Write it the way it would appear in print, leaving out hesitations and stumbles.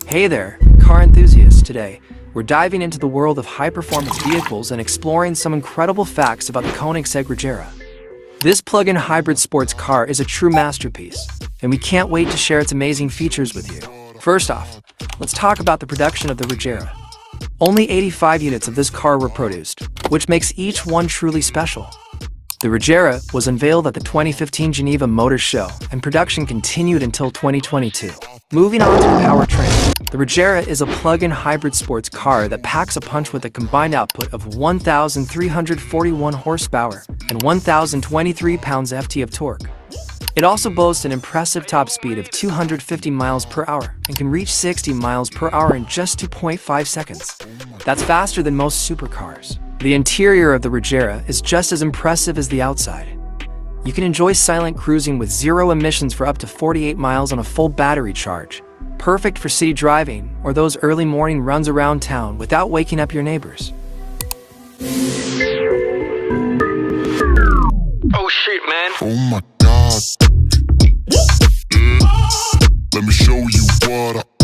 Hey there, car enthusiasts. Today, we're diving into the world of high-performance vehicles and exploring some incredible facts about the Koenigsegg Regera. This plug-in hybrid sports car is a true masterpiece, and we can't wait to share its amazing features with you. First off, let's talk about the production of the Regera. Only 85 units of this car were produced, which makes each one truly special. The Regera was unveiled at the 2015 Geneva Motor Show, and production continued until 2022. Moving on to the powertrain, the Regera is a plug-in hybrid sports car that packs a punch with a combined output of 1,341 horsepower and 1,023 pounds-ft of torque. It also boasts an impressive top speed of 250 miles per hour and can reach 60 miles per hour in just 2.5 seconds. That's faster than most supercars. The interior of the Regera is just as impressive as the outside. You can enjoy silent cruising with zero emissions for up to 48 miles on a full battery charge. Perfect for city driving or those early morning runs around town without waking up your neighbors. Oh shit, man. Oh my God. Let me show you what I